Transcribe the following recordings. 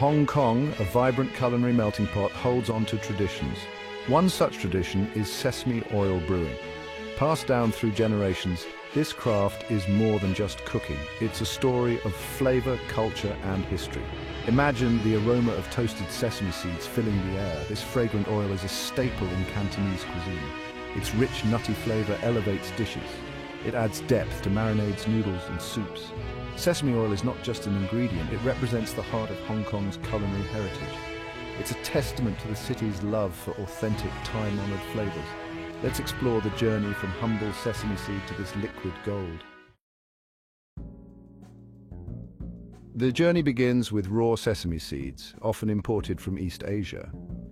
Hong Kong, a vibrant culinary melting pot, holds on to traditions. One such tradition is sesame oil brewing. Passed down through generations, this craft is more than just cooking. It's a story of flavor, culture, and history. Imagine the aroma of toasted sesame seeds filling the air. This fragrant oil is a staple in Cantonese cuisine. Its rich, nutty flavor elevates dishes. It adds depth to marinades, noodles, and soups. Sesame oil is not just an ingredient, it represents the heart of Hong Kong's culinary heritage. It's a testament to the city's love for authentic, time-honored flavors. Let's explore the journey from humble sesame seed to this liquid gold. The journey begins with raw sesame seeds, often imported from East Asia.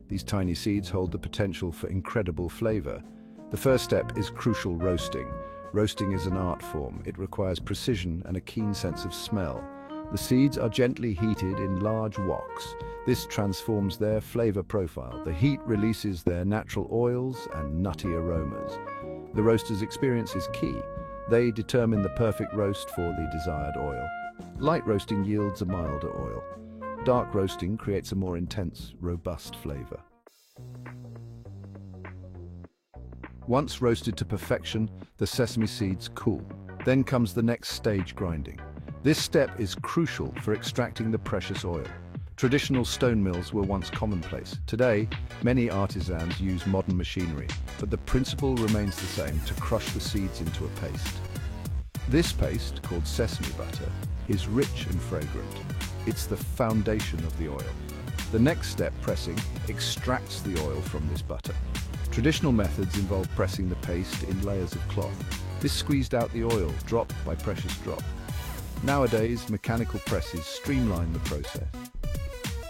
These tiny seeds hold the potential for incredible flavor. The first step is crucial roasting. Roasting is an art form. It requires precision and a keen sense of smell. The seeds are gently heated in large woks. This transforms their flavor profile. The heat releases their natural oils and nutty aromas. The roaster's experience is key. They determine the perfect roast for the desired oil. Light roasting yields a milder oil. Dark roasting creates a more intense, robust flavor. Once roasted to perfection, the sesame seeds cool. Then comes the next stage, grinding. This step is crucial for extracting the precious oil. Traditional stone mills were once commonplace. Today, many artisans use modern machinery, but the principle remains the same: to crush the seeds into a paste. This paste, called sesame butter, is rich and fragrant. It's the foundation of the oil. The next step, pressing, extracts the oil from this butter. Traditional methods involve pressing the paste in layers of cloth. This squeezed out the oil, drop by precious drop. Nowadays, mechanical presses streamline the process.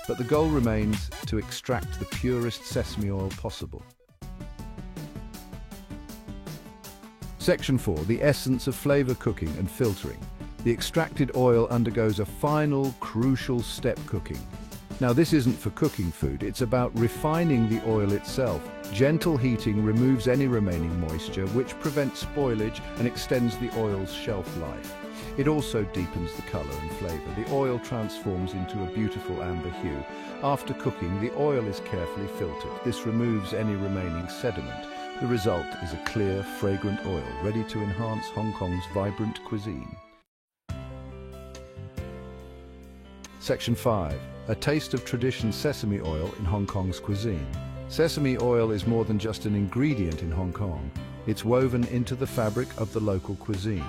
But the goal remains to extract the purest sesame oil possible. Section 4. The essence of flavor cooking and filtering. The extracted oil undergoes a final, crucial step, cooking. Now, this isn't for cooking food, it's about refining the oil itself. Gentle heating removes any remaining moisture, which prevents spoilage and extends the oil's shelf life. It also deepens the color and flavor. The oil transforms into a beautiful amber hue. After cooking, the oil is carefully filtered. This removes any remaining sediment. The result is a clear, fragrant oil, ready to enhance Hong Kong's vibrant cuisine. Section 5. A taste of tradition sesame oil in Hong Kong's cuisine. Sesame oil is more than just an ingredient in Hong Kong. It's woven into the fabric of the local cuisine.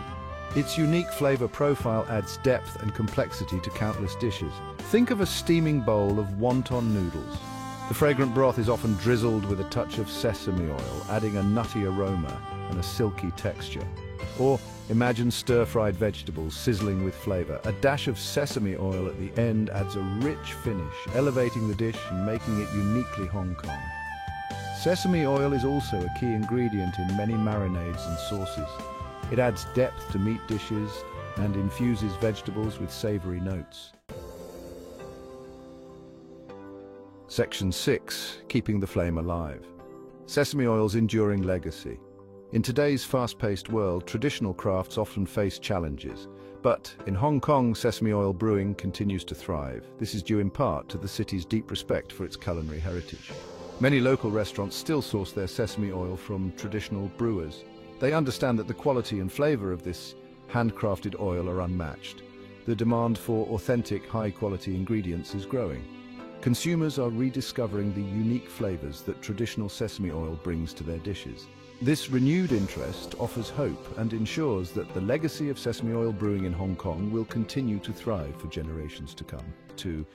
Its unique flavor profile adds depth and complexity to countless dishes. Think of a steaming bowl of wonton noodles. The fragrant broth is often drizzled with a touch of sesame oil, adding a nutty aroma and a silky texture. Or imagine stir-fried vegetables sizzling with flavor. A dash of sesame oil at the end adds a rich finish, elevating the dish and making it uniquely Hong Kong. Sesame oil is also a key ingredient in many marinades and sauces. It adds depth to meat dishes and infuses vegetables with savory notes. Section 6. Keeping the flame alive. Sesame oil's enduring legacy. In today's fast-paced world, traditional crafts often face challenges. But in Hong Kong, sesame oil brewing continues to thrive. This is due in part to the city's deep respect for its culinary heritage. Many local restaurants still source their sesame oil from traditional brewers. They understand that the quality and flavor of this handcrafted oil are unmatched. The demand for authentic, high-quality ingredients is growing. Consumers are rediscovering the unique flavors that traditional sesame oil brings to their dishes. This renewed interest offers hope and ensures that the legacy of sesame oil brewing in Hong Kong will continue to thrive for generations to come. To